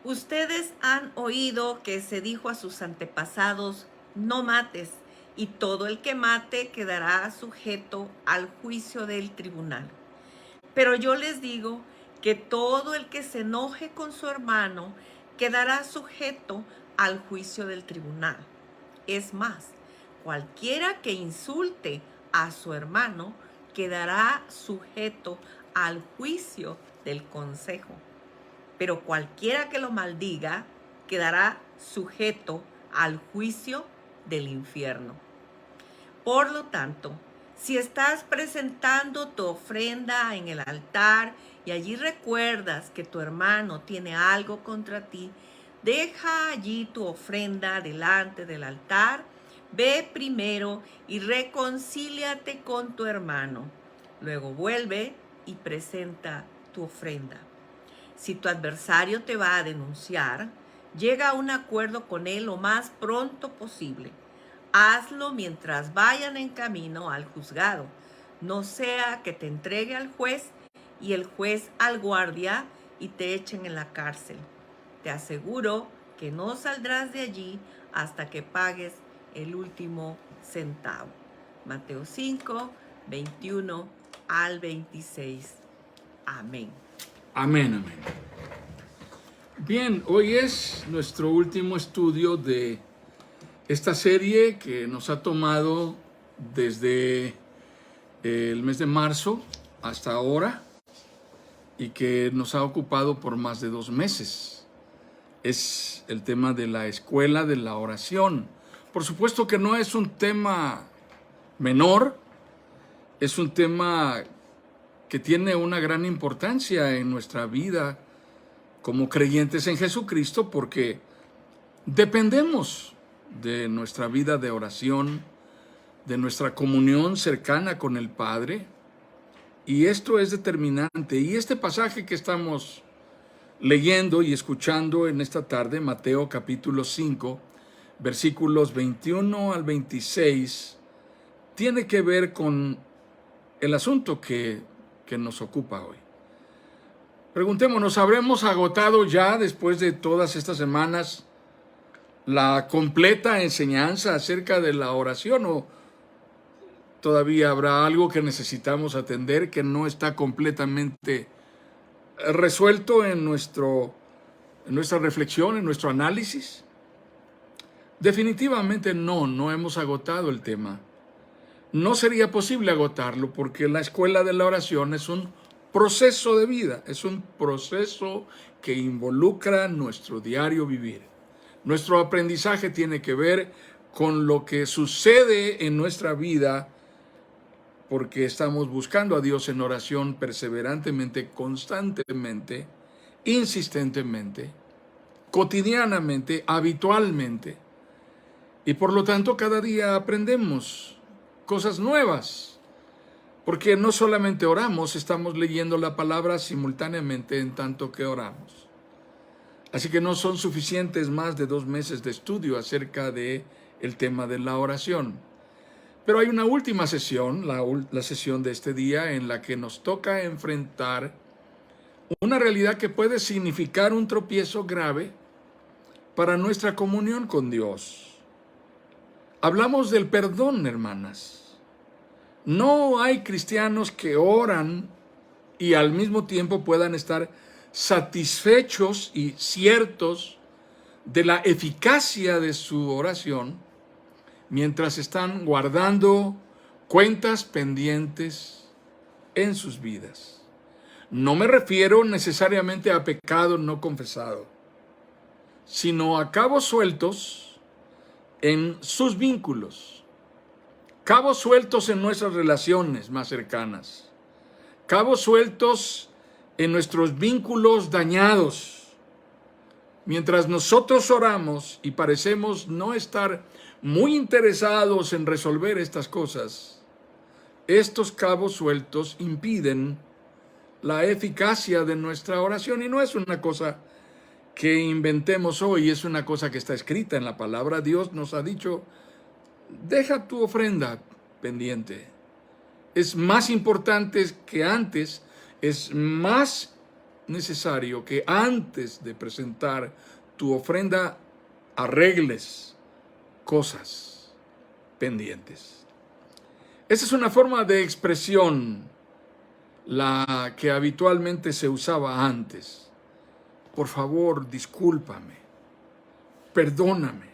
Ustedes han oído que se dijo a sus antepasados, no mates, y todo el que mate quedará sujeto al juicio del tribunal. Pero yo les digo que todo el que se enoje con su hermano quedará sujeto al juicio del tribunal. Es más, cualquiera que insulte a su hermano quedará sujeto al juicio del consejo. Pero cualquiera que lo maldiga quedará sujeto al juicio del infierno. Por lo tanto, si estás presentando tu ofrenda en el altar y allí recuerdas que tu hermano tiene algo contra ti, deja allí tu ofrenda delante del altar, ve primero y reconcíliate con tu hermano. Luego vuelve y presenta tu ofrenda. Si tu adversario te va a denunciar, llega a un acuerdo con él lo más pronto posible. Hazlo mientras vayan en camino al juzgado, no sea que te entregue al juez y el juez al guardia y te echen en la cárcel. Te aseguro que no saldrás de allí hasta que pagues el último centavo. Mateo 5, 21 al 26. Amén. Amén, amén. Bien, hoy es nuestro último estudio de esta serie que nos ha tomado desde el mes de marzo hasta ahora y que nos ha ocupado por más de 2 meses. Es el tema de la escuela de la oración. Por supuesto que no es un tema menor, es un tema que tiene una gran importancia en nuestra vida como creyentes en Jesucristo, porque dependemos de nuestra vida de oración, de nuestra comunión cercana con el Padre, y esto es determinante. Y este pasaje que estamos leyendo y escuchando en esta tarde, Mateo capítulo 5, versículos 21 al 26, tiene que ver con el asunto que nos ocupa hoy. Preguntémonos, ¿habremos agotado ya después de todas estas semanas la completa enseñanza acerca de la oración, o todavía habrá algo que necesitamos atender que no está completamente resuelto en nuestra reflexión, en nuestro análisis? Definitivamente no hemos agotado el tema. No sería posible agotarlo porque la escuela de la oración es un proceso de vida, es un proceso que involucra nuestro diario vivir. Nuestro aprendizaje tiene que ver con lo que sucede en nuestra vida porque estamos buscando a Dios en oración perseverantemente, constantemente, insistentemente, cotidianamente, habitualmente. Y por lo tanto cada día aprendemos cosas nuevas, porque no solamente oramos, estamos leyendo la palabra simultáneamente en tanto que oramos. Así que no son suficientes más de 2 meses de estudio acerca de el tema de la oración. Pero hay una última sesión, la sesión de este día, en la que nos toca enfrentar una realidad que puede significar un tropiezo grave para nuestra comunión con Dios. Hablamos del perdón, hermanas. No hay cristianos que oran y al mismo tiempo puedan estar satisfechos y ciertos de la eficacia de su oración mientras están guardando cuentas pendientes en sus vidas. No me refiero necesariamente a pecado no confesado, sino a cabos sueltos en sus vínculos, cabos sueltos en nuestras relaciones más cercanas, cabos sueltos en nuestros vínculos dañados. Mientras nosotros oramos y parecemos no estar muy interesados en resolver estas cosas, estos cabos sueltos impiden la eficacia de nuestra oración. Y no es una cosa que inventemos hoy, es una cosa que está escrita en la palabra. Dios nos ha dicho, deja tu ofrenda pendiente. Es más importante que antes, es más necesario que antes de presentar tu ofrenda arregles cosas pendientes. Esa es una forma de expresión, la que habitualmente se usaba antes. Por favor, discúlpame, perdóname.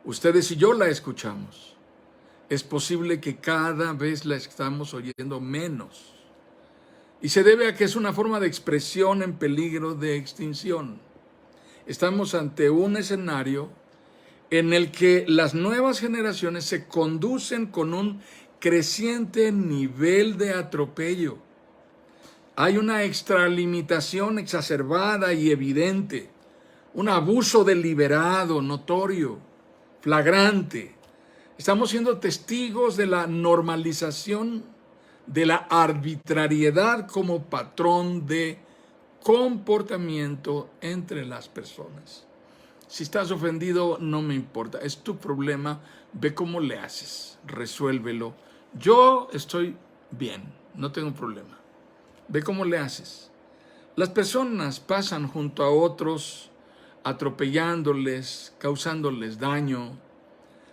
Ustedes y yo la escuchamos. Es posible que cada vez la estamos oyendo menos. Y se debe a que es una forma de expresión en peligro de extinción. Estamos ante un escenario en el que las nuevas generaciones se conducen con un creciente nivel de atropello. Hay una extralimitación exacerbada y evidente, un abuso deliberado, notorio, flagrante. Estamos siendo testigos de la normalización de la arbitrariedad como patrón de comportamiento entre las personas. Si estás ofendido, no me importa, es tu problema, ve cómo le haces, resuélvelo. Yo estoy bien, no tengo problema. Ve cómo le haces. Las personas pasan junto a otros, atropellándoles, causándoles daño,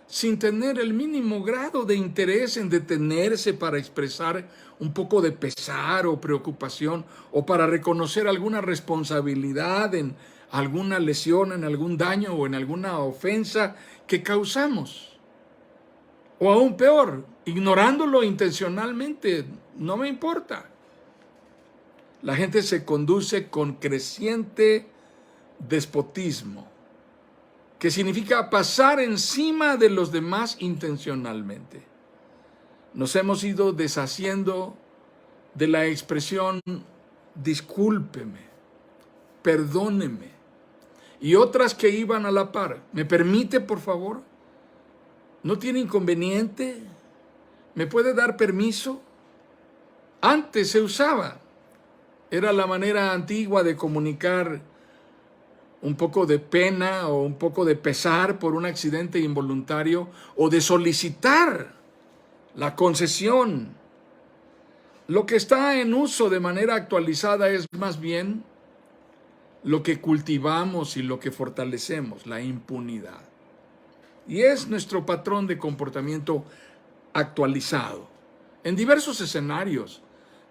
sin tener el mínimo grado de interés en detenerse para expresar un poco de pesar o preocupación o para reconocer alguna responsabilidad en alguna lesión, en algún daño o en alguna ofensa que causamos. O aún peor, ignorándolo intencionalmente, no me importa. La gente se conduce con creciente despotismo, que significa pasar encima de los demás intencionalmente. Nos hemos ido deshaciendo de la expresión discúlpeme, perdóneme, y otras que iban a la par. ¿Me permite, por favor? ¿No tiene inconveniente? ¿Me puede dar permiso? Antes se usaba. Era la manera antigua de comunicar un poco de pena o un poco de pesar por un accidente involuntario o de solicitar la concesión. Lo que está en uso de manera actualizada es más bien lo que cultivamos y lo que fortalecemos, la impunidad. Y es nuestro patrón de comportamiento actualizado. En diversos escenarios,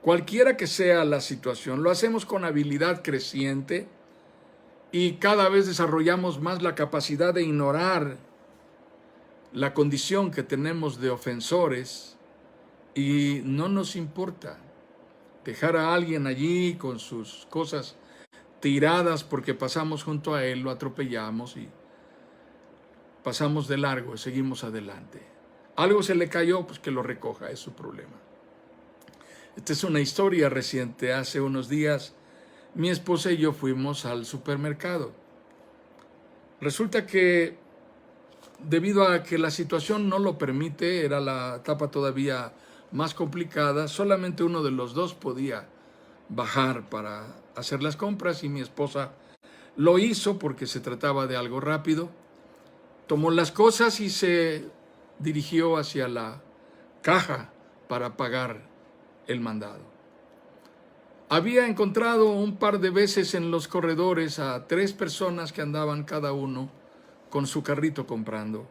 cualquiera que sea la situación, lo hacemos con habilidad creciente y cada vez desarrollamos más la capacidad de ignorar la condición que tenemos de ofensores y no nos importa dejar a alguien allí con sus cosas tiradas porque pasamos junto a él, lo atropellamos y pasamos de largo y seguimos adelante. Algo se le cayó, pues que lo recoja, es su problema. Esta es una historia reciente. Hace unos días mi esposa y yo fuimos al supermercado. Resulta que debido a que la situación no lo permite, era la etapa todavía más complicada, solamente uno de los dos podía bajar para hacer las compras y mi esposa lo hizo porque se trataba de algo rápido. Tomó las cosas y se dirigió hacia la caja para pagar el mandado. Había encontrado un par de veces en los corredores a 3 personas que andaban cada uno con su carrito comprando.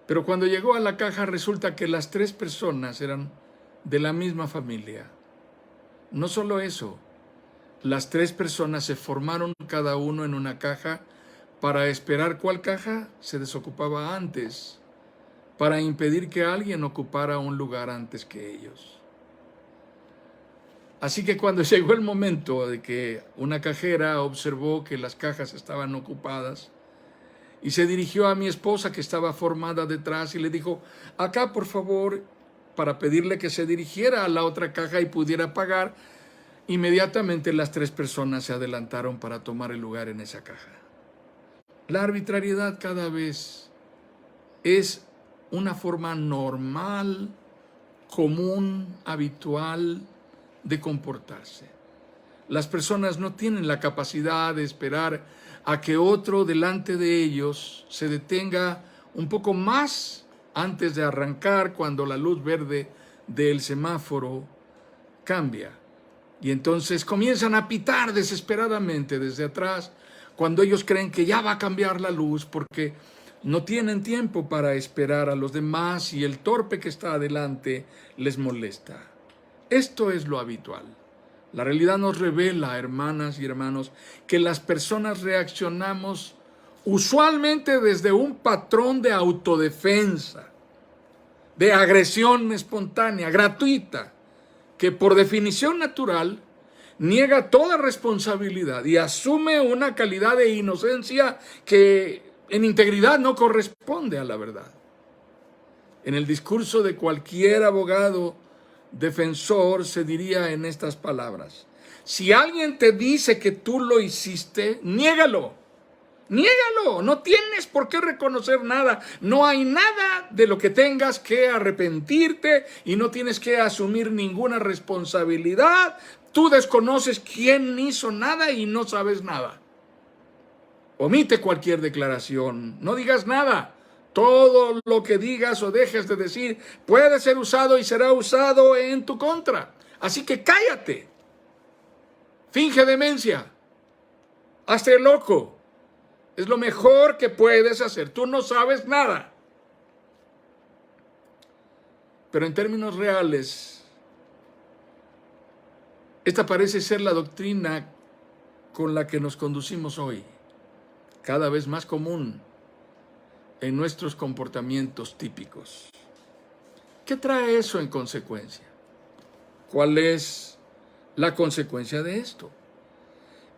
Pero cuando llegó a la caja resulta que las 3 personas eran de la misma familia. No solo eso, las 3 personas se formaron cada uno en una caja para esperar cuál caja se desocupaba antes, para impedir que alguien ocupara un lugar antes que ellos. Así que cuando llegó el momento de que una cajera observó que las cajas estaban ocupadas y se dirigió a mi esposa que estaba formada detrás y le dijo, acá por favor, para pedirle que se dirigiera a la otra caja y pudiera pagar, inmediatamente las 3 personas se adelantaron para tomar el lugar en esa caja. La arbitrariedad cada vez es una forma normal, común, habitual de comportarse. Las personas no tienen la capacidad de esperar a que otro delante de ellos se detenga un poco más antes de arrancar cuando la luz verde del semáforo cambia. Y entonces comienzan a pitar desesperadamente desde atrás cuando ellos creen que ya va a cambiar la luz porque no tienen tiempo para esperar a los demás y el torpe que está adelante les molesta. Esto es lo habitual. La realidad nos revela, hermanas y hermanos, que las personas reaccionamos usualmente desde un patrón de autodefensa, de agresión espontánea, gratuita, que por definición natural niega toda responsabilidad y asume una calidad de inocencia que en integridad no corresponde a la verdad. En el discurso de cualquier abogado defensor se diría en estas palabras: si alguien te dice que tú lo hiciste, niégalo, no tienes por qué reconocer nada, no hay nada de lo que tengas que arrepentirte y no tienes que asumir ninguna responsabilidad, tú desconoces quién hizo nada y no sabes nada. Omite cualquier declaración, no digas nada. Todo lo que digas o dejes de decir puede ser usado y será usado en tu contra. Así que cállate. Finge demencia. Hazte loco. Es lo mejor que puedes hacer. Tú no sabes nada. Pero en términos reales, esta parece ser la doctrina con la que nos conducimos hoy, cada vez más común en nuestros comportamientos típicos. ¿Qué trae eso en consecuencia? ¿Cuál es la consecuencia de esto?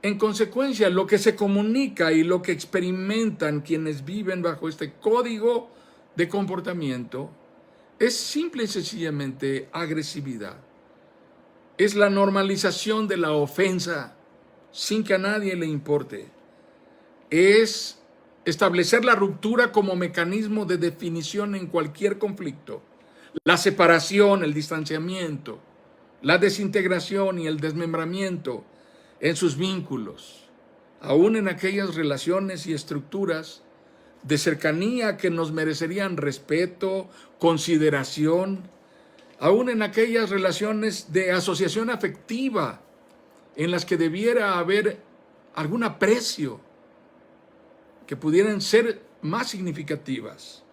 En consecuencia, lo que se comunica y lo que experimentan quienes viven bajo este código de comportamiento es simple y sencillamente agresividad. Es la normalización de la ofensa sin que a nadie le importe. Es establecer la ruptura como mecanismo de definición en cualquier conflicto. La separación, el distanciamiento, la desintegración y el desmembramiento en sus vínculos, aún en aquellas relaciones y estructuras de cercanía que nos merecerían respeto, consideración, aún en aquellas relaciones de asociación afectiva en las que debiera haber algún aprecio, que pudieran ser más significativas.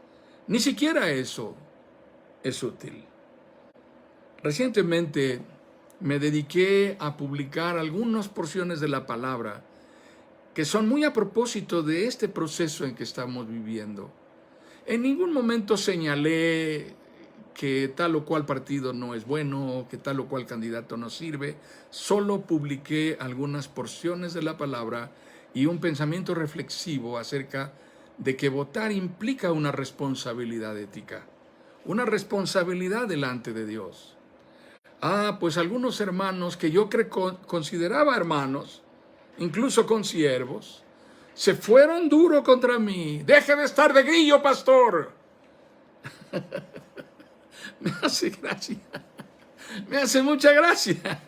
Ni siquiera eso es útil. Recientemente me dediqué a publicar algunas porciones de la palabra que son muy a propósito de este proceso en que estamos viviendo. En ningún momento señalé que tal o cual partido no es bueno, que tal o cual candidato no sirve. Solo publiqué algunas porciones de la palabra y un pensamiento reflexivo acerca de que votar implica una responsabilidad ética, una responsabilidad delante de Dios. Pues algunos hermanos que yo consideraba hermanos, incluso consiervos, se fueron duro contra mí. ¡Deje de estar de grillo, pastor! Me hace gracia, me hace mucha gracia,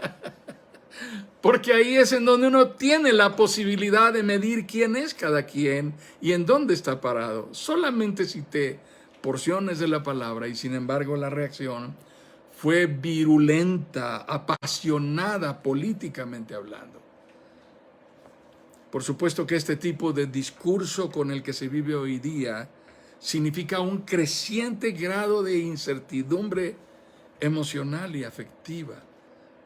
porque ahí es en donde uno tiene la posibilidad de medir quién es cada quien y en dónde está parado. Solamente cité porciones de la palabra y sin embargo la reacción fue virulenta, apasionada políticamente hablando. Por supuesto que este tipo de discurso con el que se vive hoy día significa un creciente grado de incertidumbre emocional y afectiva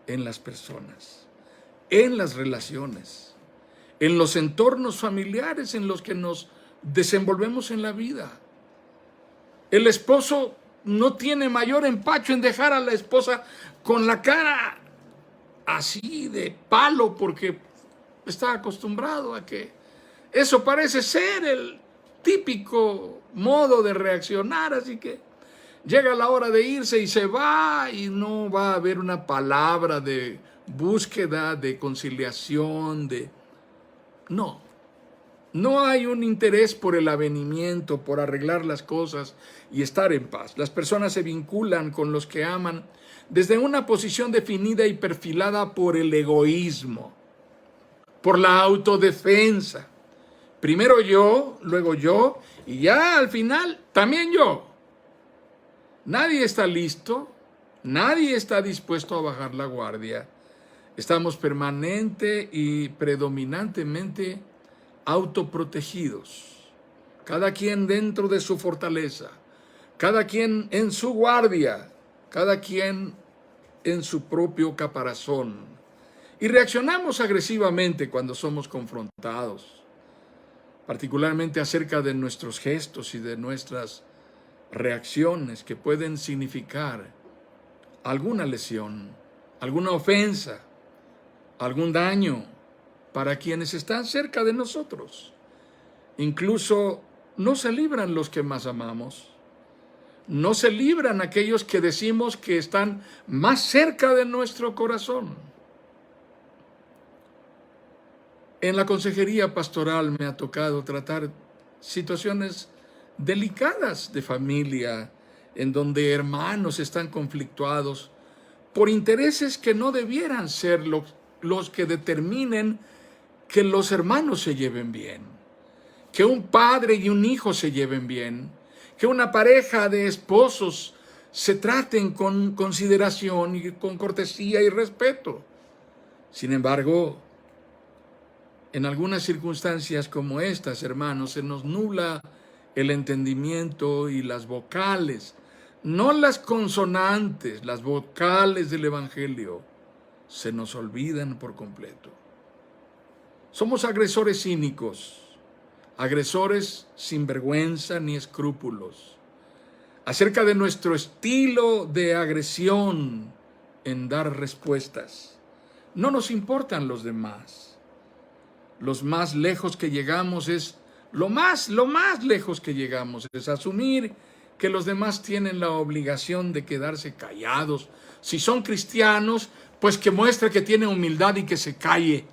en las personas, en las relaciones, en los entornos familiares en los que nos desenvolvemos en la vida. El esposo no tiene mayor empacho en dejar a la esposa con la cara así de palo porque está acostumbrado a que eso parece ser el típico modo de reaccionar, así que llega la hora de irse y se va y no va a haber una palabra de búsqueda, de conciliación, No hay un interés por el avenimiento, por arreglar las cosas y estar en paz. Las personas se vinculan con los que aman desde una posición definida y perfilada por el egoísmo, por la autodefensa. Primero yo, luego yo, y ya al final también yo. Nadie está listo, nadie está dispuesto a bajar la guardia. Estamos permanente y predominantemente autoprotegidos, cada quien dentro de su fortaleza, cada quien en su guardia, cada quien en su propio caparazón. Y reaccionamos agresivamente cuando somos confrontados, particularmente acerca de nuestros gestos y de nuestras reacciones que pueden significar alguna lesión, alguna ofensa, algún daño para quienes están cerca de nosotros. Incluso no se libran los que más amamos. No se libran aquellos que decimos que están más cerca de nuestro corazón. En la consejería pastoral me ha tocado tratar situaciones delicadas de familia, en donde hermanos están conflictuados por intereses que no debieran ser los que determinen que los hermanos se lleven bien, que un padre y un hijo se lleven bien, que una pareja de esposos se traten con consideración y con cortesía y respeto. Sin embargo, en algunas circunstancias como estas, hermanos, se nos nubla el entendimiento y las vocales, no las consonantes, las vocales del Evangelio, se nos olvidan por completo. Somos agresores cínicos, agresores sin vergüenza ni escrúpulos, acerca de nuestro estilo de agresión en dar respuestas. No nos importan los demás. Los más lejos que llegamos es, lo más lejos que llegamos es asumir que los demás tienen la obligación de quedarse callados. Si son cristianos, pues que muestre que tiene humildad y que se calle.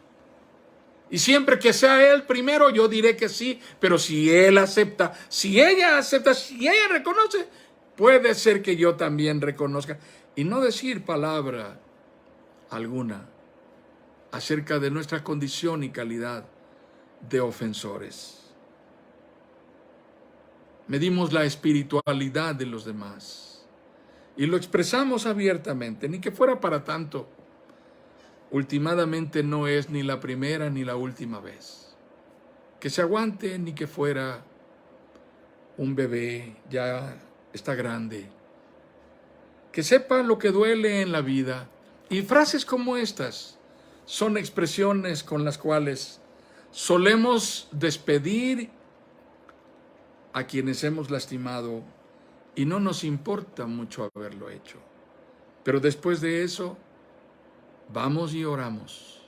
Y siempre que sea él primero, yo diré que sí, pero si él acepta, si ella acepta, si ella reconoce, puede ser que yo también reconozca. Y no decir palabra alguna acerca de nuestra condición y calidad de ofensores. Medimos la espiritualidad de los demás y lo expresamos abiertamente, ni que fuera para tanto. Últimamente no es ni la primera ni la última vez. Que se aguante, ni que fuera un bebé, ya está grande. Que sepa lo que duele en la vida. Y frases como estas son expresiones con las cuales solemos despedir a quienes hemos lastimado y no nos importa mucho haberlo hecho. Pero después de eso, vamos y oramos.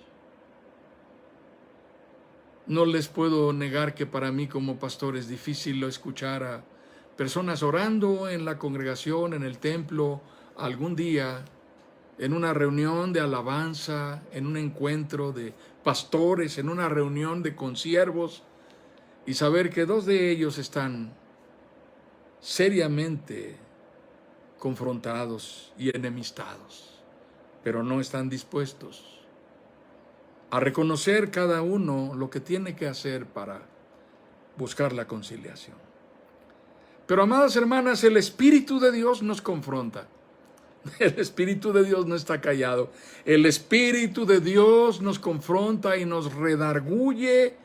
No les puedo negar que para mí como pastor es difícil escuchar a personas orando en la congregación, en el templo, algún día, en una reunión de alabanza, en un encuentro de pastores, en una reunión de consiervos, y saber que dos de ellos están seriamente confrontados y enemistados, pero no están dispuestos a reconocer cada uno lo que tiene que hacer para buscar la conciliación. Pero, amadas hermanas, el Espíritu de Dios nos confronta. El Espíritu de Dios no está callado. El Espíritu de Dios nos confronta y nos redarguye,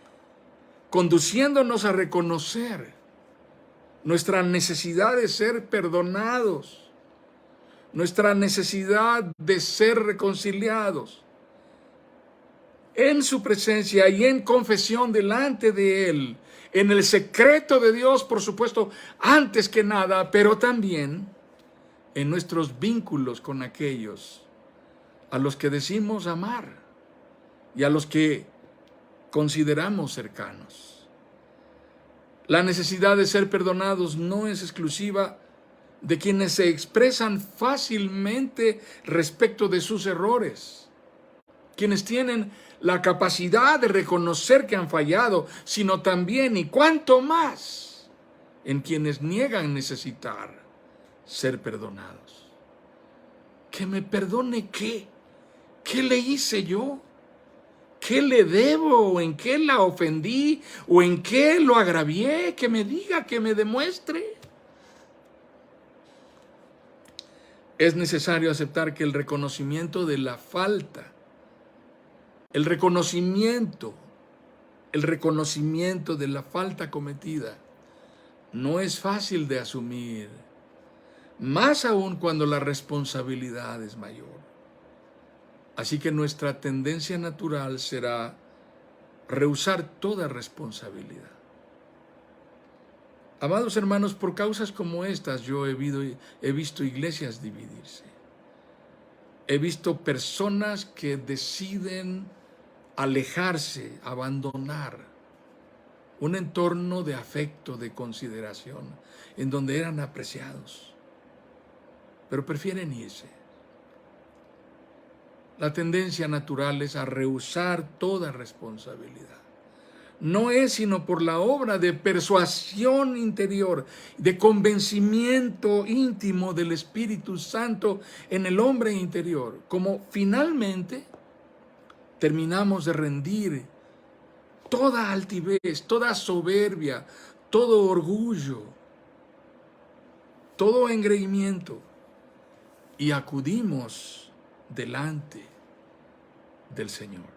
conduciéndonos a reconocer nuestra necesidad de ser perdonados, nuestra necesidad de ser reconciliados en su presencia y en confesión delante de Él, en el secreto de Dios, por supuesto, antes que nada, pero también en nuestros vínculos con aquellos a los que decimos amar y a los que consideramos cercanos. La necesidad de ser perdonados no es exclusiva de quienes se expresan fácilmente respecto de sus errores, quienes tienen la capacidad de reconocer que han fallado, sino también, y cuanto más, en quienes niegan necesitar ser perdonados. ¿Que me perdone qué? ¿Qué le hice yo? ¿Qué le debo? ¿O en qué la ofendí? ¿O en qué lo agravié? Que me diga, que me demuestre. Es necesario aceptar que el reconocimiento de la falta el reconocimiento, el reconocimiento de la falta cometida no es fácil de asumir, más aún cuando la responsabilidad es mayor. Así que nuestra tendencia natural será rehusar toda responsabilidad. Amados hermanos, por causas como estas yo he visto iglesias dividirse. He visto personas que deciden alejarse, abandonar un entorno de afecto, de consideración, en donde eran apreciados, pero prefieren irse. La tendencia natural es a rehusar toda responsabilidad. No es sino por la obra de persuasión interior, de convencimiento íntimo del Espíritu Santo en el hombre interior, como finalmente terminamos de rendir toda altivez, toda soberbia, todo orgullo, todo engreimiento y acudimos delante del Señor.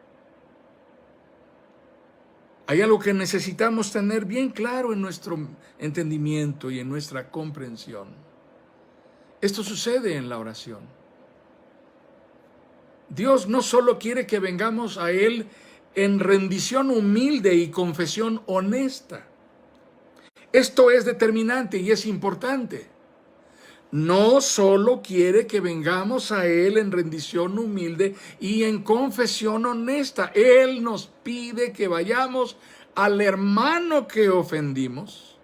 Hay algo que necesitamos tener bien claro en nuestro entendimiento y en nuestra comprensión. Esto sucede en la oración. Dios no solo quiere que vengamos a Él en rendición humilde y confesión honesta. Esto es determinante y es importante. No solo quiere que vengamos a Él en rendición humilde y en confesión honesta. Él nos pide que vayamos al hermano que ofendimos,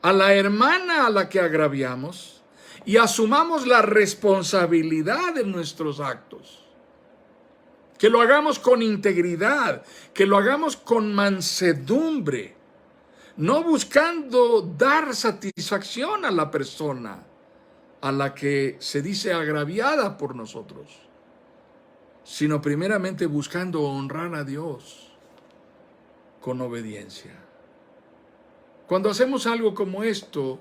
a la hermana a la que agraviamos, y asumamos la responsabilidad de nuestros actos. Que lo hagamos con integridad, que lo hagamos con mansedumbre, no buscando dar satisfacción a la persona a la que se dice agraviada por nosotros, sino primeramente buscando honrar a Dios con obediencia. Cuando hacemos algo como esto,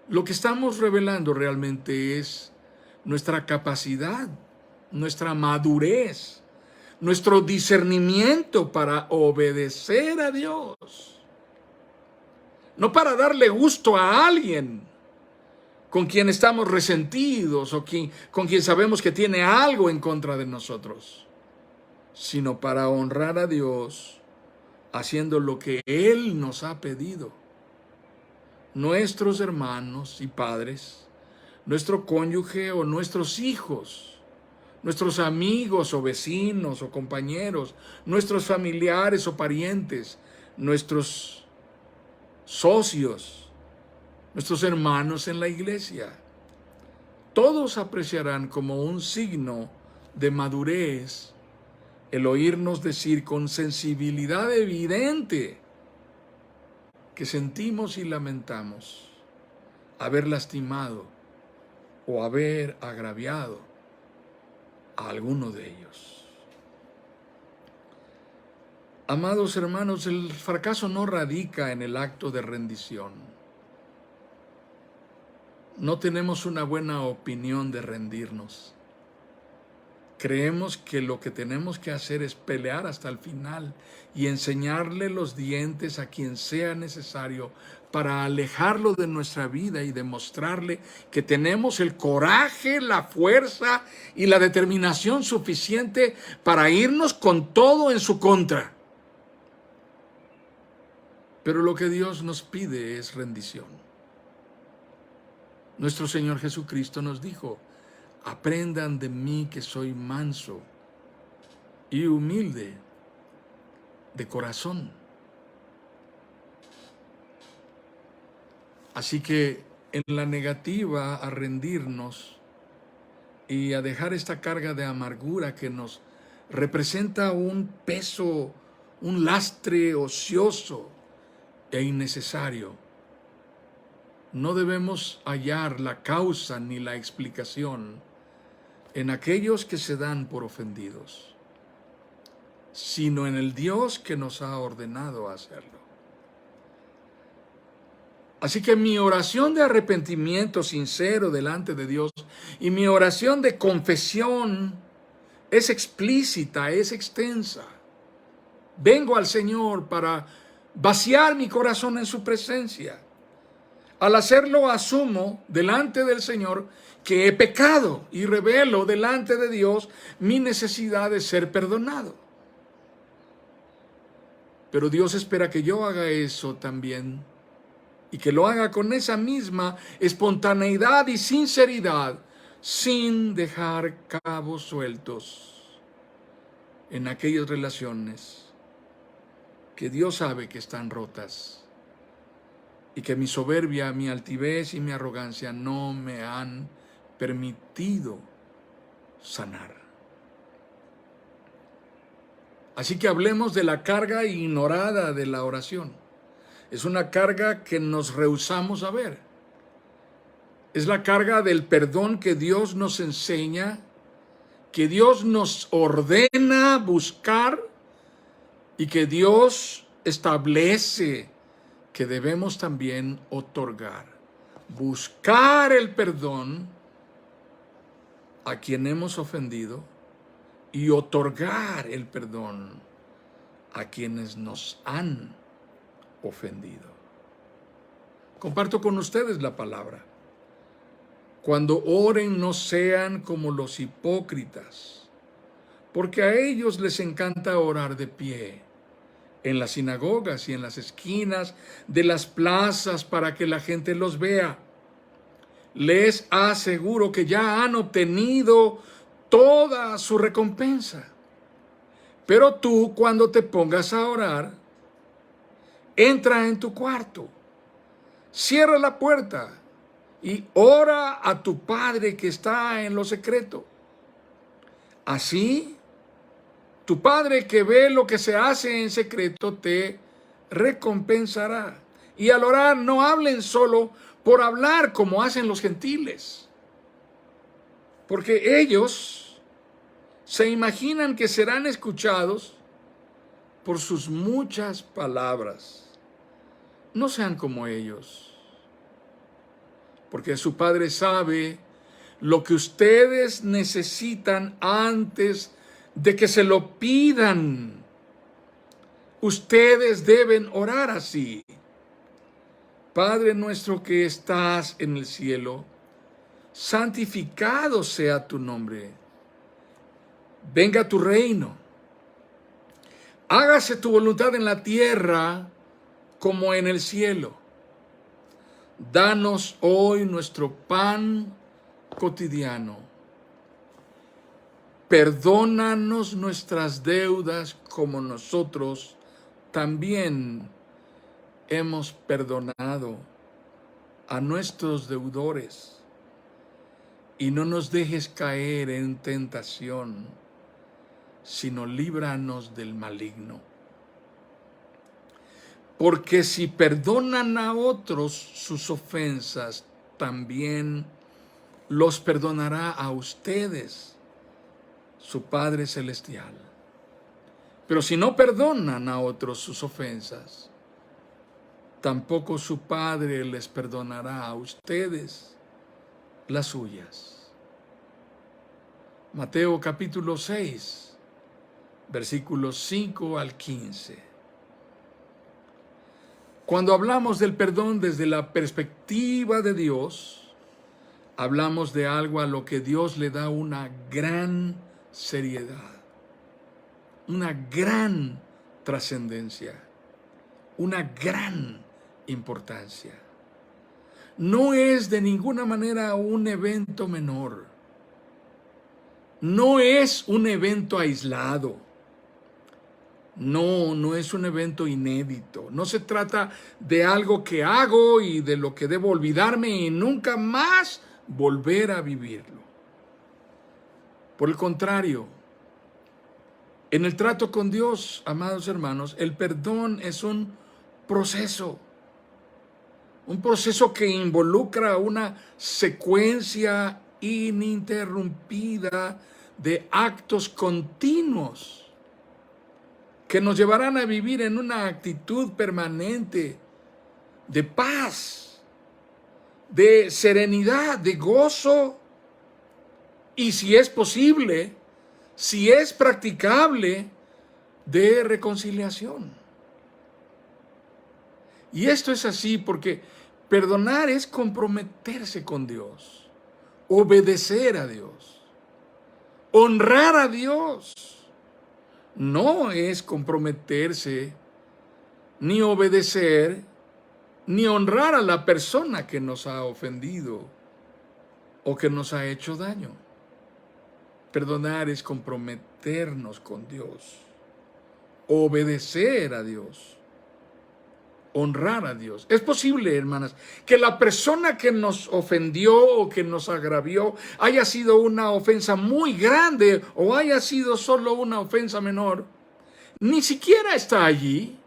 lo que estamos revelando realmente es nuestra capacidad, nuestra madurez, nuestro discernimiento para obedecer a Dios. No para darle gusto a alguien con quien estamos resentidos o con quien sabemos que tiene algo en contra de nosotros, sino para honrar a Dios haciendo lo que Él nos ha pedido. Nuestros hermanos y padres, nuestro cónyuge o nuestros hijos, nuestros amigos o vecinos o compañeros, nuestros familiares o parientes, nuestros socios, nuestros hermanos en la iglesia. Todos apreciarán como un signo de madurez el oírnos decir con sensibilidad evidente que sentimos y lamentamos haber lastimado o haber agraviado a alguno de ellos. Amados hermanos, el fracaso no radica en el acto de rendición. No tenemos una buena opinión de rendirnos. Creemos que lo que tenemos que hacer es pelear hasta el final y enseñarle los dientes a quien sea necesario para alejarlo de nuestra vida y demostrarle que tenemos el coraje, la fuerza y la determinación suficiente para irnos con todo en su contra. Pero lo que Dios nos pide es rendición. Nuestro Señor Jesucristo nos dijo: aprendan de mí que soy manso y humilde de corazón. Así que en la negativa a rendirnos y a dejar esta carga de amargura que nos representa un peso, un lastre ocioso e innecesario, no debemos hallar la causa ni la explicación en aquellos que se dan por ofendidos, sino en el Dios que nos ha ordenado hacerlo. Así que mi oración de arrepentimiento sincero delante de Dios y mi oración de confesión es explícita, es extensa. Vengo al Señor para vaciar mi corazón en su presencia. Al hacerlo, asumo delante del Señor que he pecado y revelo delante de Dios mi necesidad de ser perdonado. Pero Dios espera que yo haga eso también y que lo haga con esa misma espontaneidad y sinceridad, sin dejar cabos sueltos en aquellas relaciones que Dios sabe que están rotas y que mi soberbia, mi altivez y mi arrogancia no me han permitido sanar. Así que hablemos de la carga ignorada de la oración. Es una carga que nos rehusamos a ver. Es la carga del perdón que Dios nos enseña, que Dios nos ordena buscar y que Dios establece que debemos también otorgar. Buscar el perdón a quien hemos ofendido y otorgar el perdón a quienes nos han ofendido. Comparto con ustedes la palabra. Cuando oren, no sean como los hipócritas, porque a ellos les encanta orar de pie en las sinagogas y en las esquinas de las plazas para que la gente los vea. Les aseguro que ya han obtenido toda su recompensa. Pero tú, cuando te pongas a orar, entra en tu cuarto, cierra la puerta y ora a tu Padre que está en lo secreto. Así, tu Padre que ve lo que se hace en secreto te recompensará. Y al orar, no hablen solo por hablar como hacen los gentiles, porque ellos se imaginan que serán escuchados por sus muchas palabras. No sean como ellos, porque su Padre sabe lo que ustedes necesitan antes de que se lo pidan. Ustedes deben orar así: Padre nuestro que estás en el cielo, santificado sea tu nombre. Venga tu reino. Hágase tu voluntad en la tierra como en el cielo. Danos hoy nuestro pan cotidiano. Perdónanos nuestras deudas como nosotros también hemos perdonado a nuestros deudores. Y no nos dejes caer en tentación, sino líbranos del maligno. Porque si perdonan a otros sus ofensas, también los perdonará a ustedes su Padre Celestial. Pero si no perdonan a otros sus ofensas, tampoco su Padre les perdonará a ustedes las suyas. Mateo capítulo 6, versículos 5 al 15. Cuando hablamos del perdón desde la perspectiva de Dios, hablamos de algo a lo que Dios le da una gran seriedad, una gran trascendencia, una gran importancia. No es de ninguna manera un evento menor. No es un evento aislado. No es un evento inédito. No se trata de algo que hago y de lo que debo olvidarme y nunca más volver a vivirlo. Por el contrario, en el trato con Dios, amados hermanos, el perdón es un proceso que involucra una secuencia ininterrumpida de actos continuos que nos llevarán a vivir en una actitud permanente de paz, de serenidad, de gozo y, si es posible, si es practicable, de reconciliación. Y esto es así porque perdonar es comprometerse con Dios, obedecer a Dios, honrar a Dios. No es comprometerse, ni obedecer, ni honrar a la persona que nos ha ofendido o que nos ha hecho daño. Perdonar es comprometernos con Dios, obedecer a Dios, honrar a Dios. Es posible, hermanas, que la persona que nos ofendió o que nos agravió haya sido una ofensa muy grande o haya sido solo una ofensa menor. Ni siquiera está allí.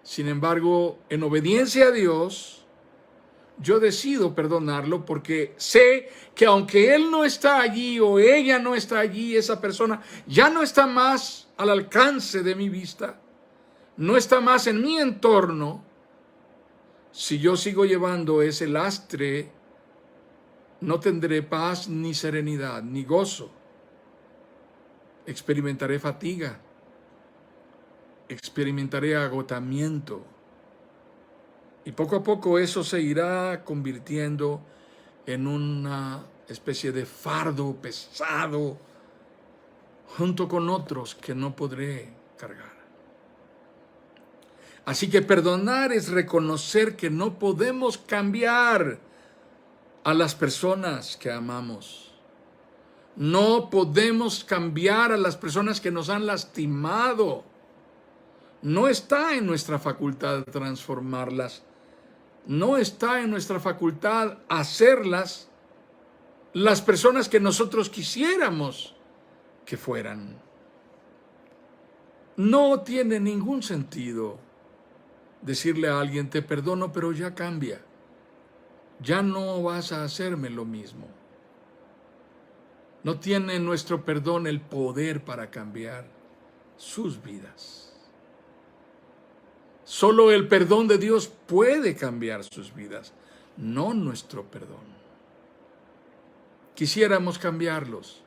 Sin embargo, en obediencia a Dios, yo decido perdonarlo porque sé que aunque él no está allí o ella no está allí, esa persona ya no está más al alcance de mi vista, no está más en mi entorno. Si yo sigo llevando ese lastre, no tendré paz, ni serenidad, ni gozo. Experimentaré fatiga, experimentaré agotamiento. Y poco a poco eso se irá convirtiendo en una especie de fardo pesado junto con otros que no podré cargar. Así que perdonar es reconocer que no podemos cambiar a las personas que amamos. No podemos cambiar a las personas que nos han lastimado. No está en nuestra facultad transformarlas. No está en nuestra facultad hacerlas las personas que nosotros quisiéramos que fueran. No tiene ningún sentido decirle a alguien, te perdono, pero ya cambia. Ya no vas a hacerme lo mismo. No tiene nuestro perdón el poder para cambiar sus vidas. Solo el perdón de Dios puede cambiar sus vidas, no nuestro perdón. Quisiéramos cambiarlos,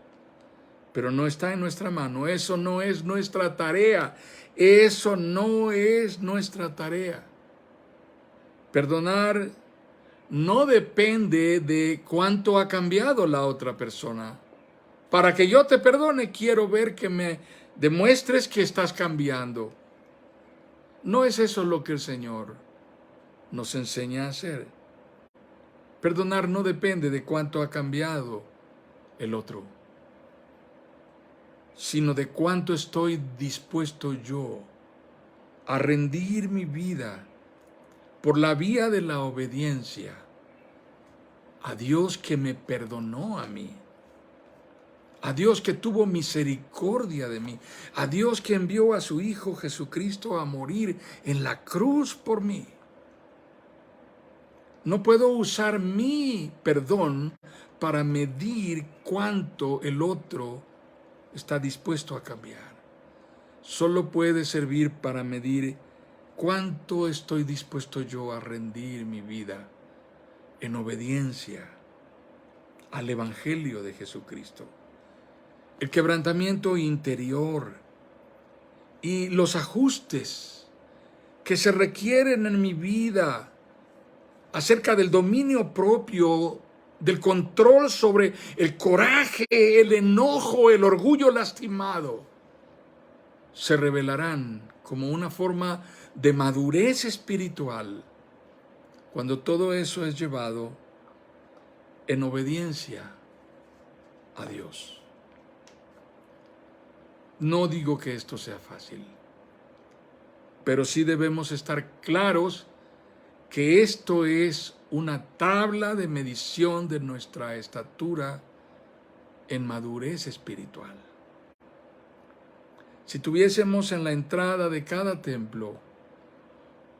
pero no está en nuestra mano. Eso no es nuestra tarea. Eso no es nuestra tarea. Perdonar no depende de cuánto ha cambiado la otra persona. Para que yo te perdone, quiero ver que me demuestres que estás cambiando. No es eso lo que el Señor nos enseña a hacer. Perdonar no depende de cuánto ha cambiado el otro, sino de cuánto estoy dispuesto yo a rendir mi vida por la vía de la obediencia a Dios que me perdonó a mí, a Dios que tuvo misericordia de mí, a Dios que envió a su Hijo Jesucristo a morir en la cruz por mí. No puedo usar mi perdón para medir cuánto el otro está dispuesto a cambiar. Solo puede servir para medir cuánto estoy dispuesto yo a rendir mi vida en obediencia al Evangelio de Jesucristo. El quebrantamiento interior y los ajustes que se requieren en mi vida acerca del dominio propio, del control sobre el coraje, el enojo, el orgullo lastimado, se revelarán como una forma de madurez espiritual cuando todo eso es llevado en obediencia a Dios. No digo que esto sea fácil, pero sí debemos estar claros que esto es una tabla de medición de nuestra estatura en madurez espiritual. Si tuviésemos en la entrada de cada templo,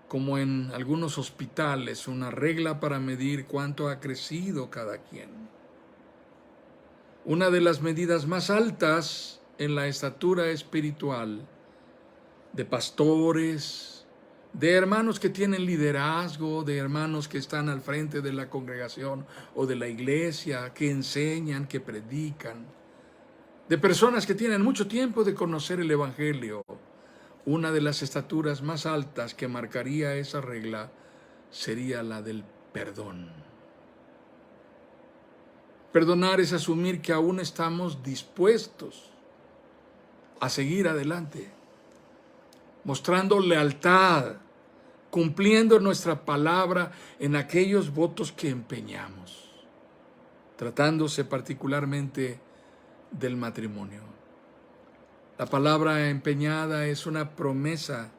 como en algunos hospitales, una regla para medir cuánto ha crecido cada quien, una de las medidas más altas en la estatura espiritual de pastores, de hermanos que tienen liderazgo, de hermanos que están al frente de la congregación o de la iglesia, que enseñan, que predican, de personas que tienen mucho tiempo de conocer el Evangelio. Una de las estaturas más altas que marcaría esa regla sería la del perdón. Perdonar es asumir que aún estamos dispuestos a seguir adelante, mostrando lealtad, cumpliendo nuestra palabra en aquellos votos que empeñamos, tratándose particularmente del matrimonio. La palabra empeñada es una promesa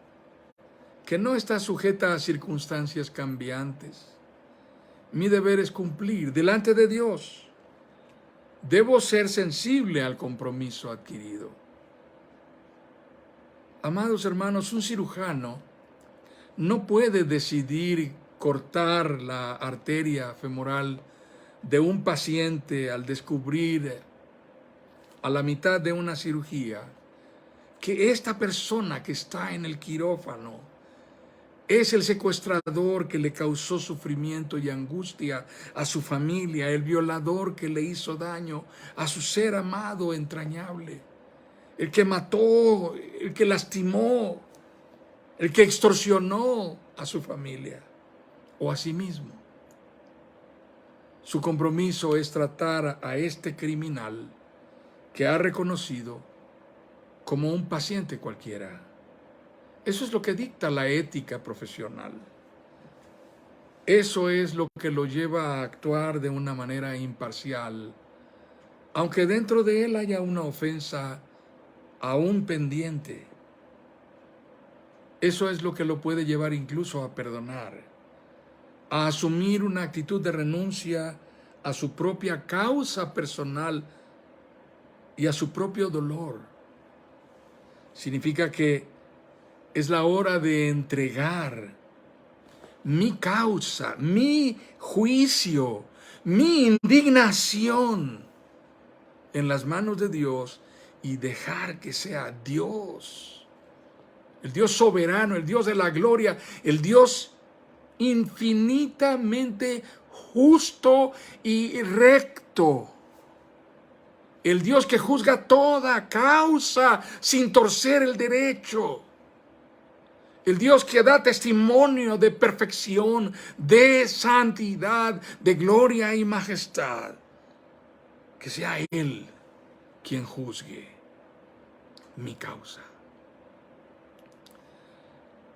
que no está sujeta a circunstancias cambiantes. Mi deber es cumplir delante de Dios. Debo ser sensible al compromiso adquirido. Amados hermanos, un cirujano no puede decidir cortar la arteria femoral de un paciente al descubrir a la mitad de una cirugía que esta persona que está en el quirófano es el secuestrador que le causó sufrimiento y angustia a su familia, el violador que le hizo daño a su ser amado entrañable, el que mató, el que lastimó, el que extorsionó a su familia o a sí mismo. Su compromiso es tratar a este criminal que ha reconocido como un paciente cualquiera. Eso es lo que dicta la ética profesional. Eso es lo que lo lleva a actuar de una manera imparcial, aunque dentro de él haya una ofensa aún pendiente. Eso es lo que lo puede llevar incluso a perdonar, a asumir una actitud de renuncia a su propia causa personal y a su propio dolor. Significa que es la hora de entregar mi causa, mi juicio, mi indignación en las manos de Dios y dejar que sea Dios, el Dios soberano, el Dios de la gloria, el Dios infinitamente justo y recto, el Dios que juzga toda causa sin torcer el derecho, el Dios que da testimonio de perfección, de santidad, de gloria y majestad. Que sea Él quien juzgue mi causa.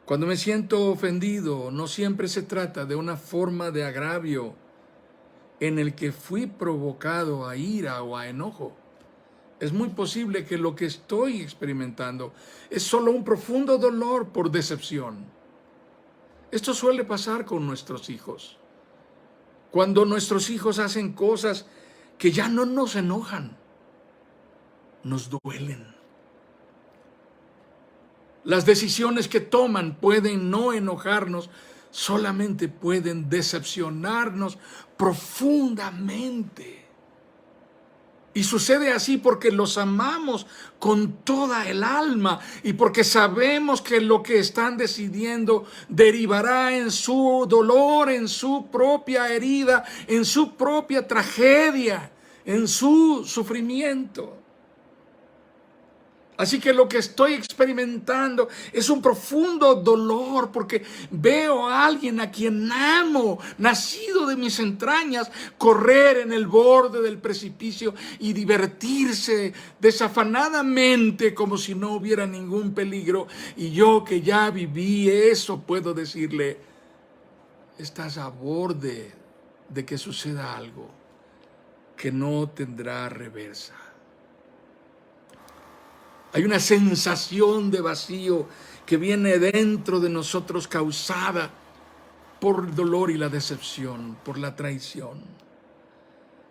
Cuando me siento ofendido, no siempre se trata de una forma de agravio en el que fui provocado a ira o a enojo. Es muy posible que lo que estoy experimentando es solo un profundo dolor por decepción. Esto suele pasar con nuestros hijos. Cuando nuestros hijos hacen cosas que ya no nos enojan, nos duelen. Las decisiones que toman pueden no enojarnos, solamente pueden decepcionarnos profundamente. Y sucede así porque los amamos con toda el alma y porque sabemos que lo que están decidiendo derivará en su dolor, en su propia herida, en su propia tragedia, en su sufrimiento. Así que lo que estoy experimentando es un profundo dolor porque veo a alguien a quien amo, nacido de mis entrañas, correr en el borde del precipicio y divertirse desafanadamente como si no hubiera ningún peligro. Y yo que ya viví eso puedo decirle, estás a borde de que suceda algo que no tendrá reversa. Hay una sensación de vacío que viene dentro de nosotros causada por el dolor y la decepción, por la traición.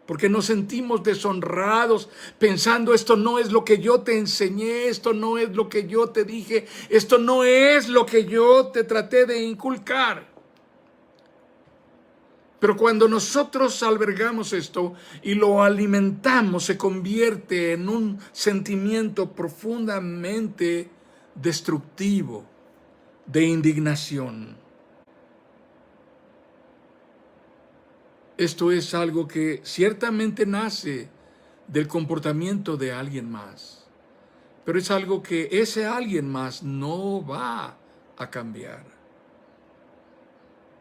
Porque nos sentimos deshonrados pensando esto no es lo que yo te enseñé, esto no es lo que yo te dije, esto no es lo que yo te traté de inculcar. Pero cuando nosotros albergamos esto y lo alimentamos, se convierte en un sentimiento profundamente destructivo de indignación. Esto es algo que ciertamente nace del comportamiento de alguien más. Pero es algo que ese alguien más no va a cambiar.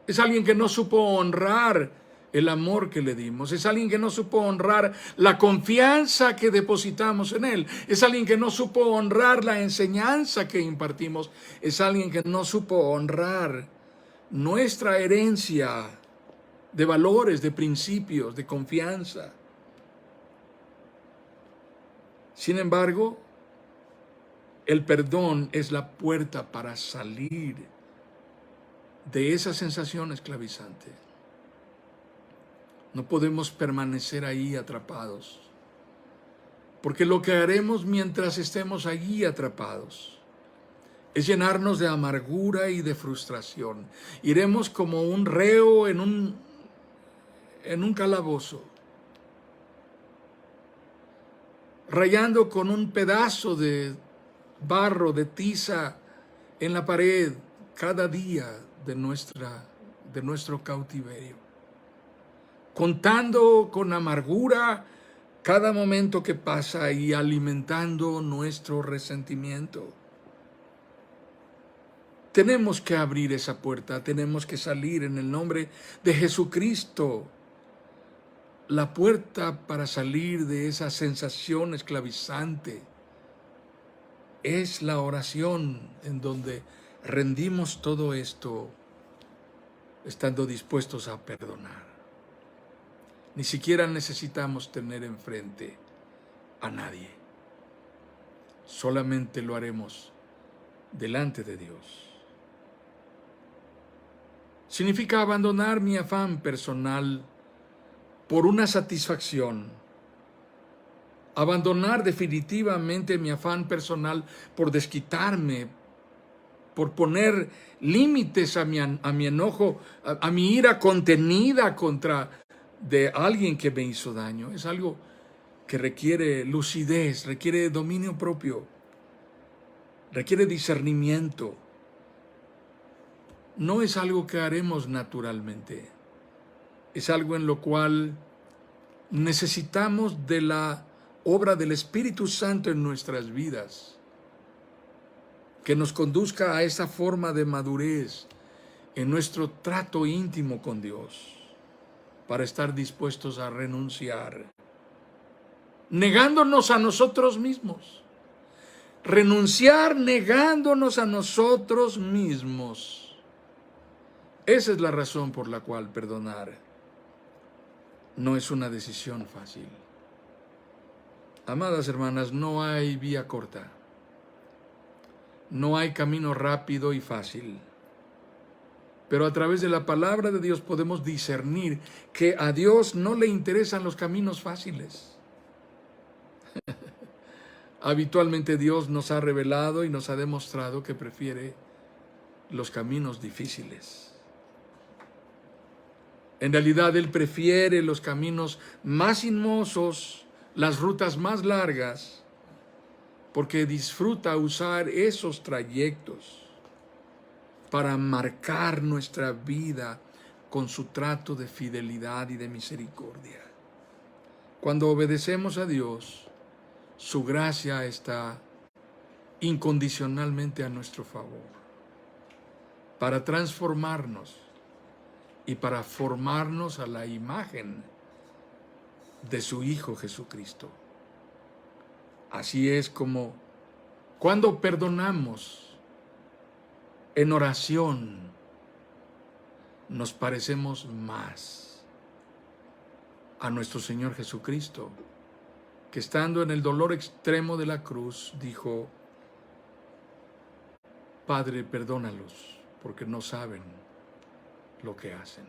Es alguien que no supo honrar el amor que le dimos. Es alguien que no supo honrar la confianza que depositamos en él. Es alguien que no supo honrar la enseñanza que impartimos. Es alguien que no supo honrar nuestra herencia de valores, de principios, de confianza. Sin embargo, el perdón es la puerta para salir de esa sensación esclavizante. No podemos permanecer ahí atrapados, porque lo que haremos mientras estemos allí atrapados es llenarnos de amargura y de frustración. Iremos como un reo en un calabozo, rayando con un pedazo de barro, de tiza en la pared cada día de nuestro cautiverio, contando con amargura cada momento que pasa y alimentando nuestro resentimiento. Tenemos que abrir esa puerta, tenemos que salir en el nombre de Jesucristo. La puerta para salir de esa sensación esclavizante es la oración, en donde rendimos todo esto estando dispuestos a perdonar. Ni siquiera necesitamos tener enfrente a nadie. Solamente lo haremos delante de Dios. Significa abandonar mi afán personal por una satisfacción. Abandonar definitivamente mi afán personal por desquitarme, por poner límites a mi enojo, a mi ira contenida contra de alguien que me hizo daño. Es algo que requiere lucidez, requiere dominio propio, requiere discernimiento. No es algo que haremos naturalmente. Es algo en lo cual necesitamos de la obra del Espíritu Santo en nuestras vidas, que nos conduzca a esa forma de madurez en nuestro trato íntimo con Dios, para estar dispuestos a renunciar, negándonos a nosotros mismos. Renunciar negándonos a nosotros mismos. Esa es la razón por la cual perdonar no es una decisión fácil. Amadas hermanas, no hay vía corta. No hay camino rápido y fácil. Pero a través de la palabra de Dios podemos discernir que a Dios no le interesan los caminos fáciles. Habitualmente Dios nos ha revelado y nos ha demostrado que prefiere los caminos difíciles. En realidad Él prefiere los caminos más sinuosos, las rutas más largas, porque disfruta usar esos trayectos para marcar nuestra vida con su trato de fidelidad y de misericordia. Cuando obedecemos a Dios, su gracia está incondicionalmente a nuestro favor, para transformarnos y para formarnos a la imagen de su Hijo Jesucristo. Así es como cuando perdonamos en oración, nos parecemos más a nuestro Señor Jesucristo, que estando en el dolor extremo de la cruz, dijo: Padre, perdónalos, porque no saben lo que hacen.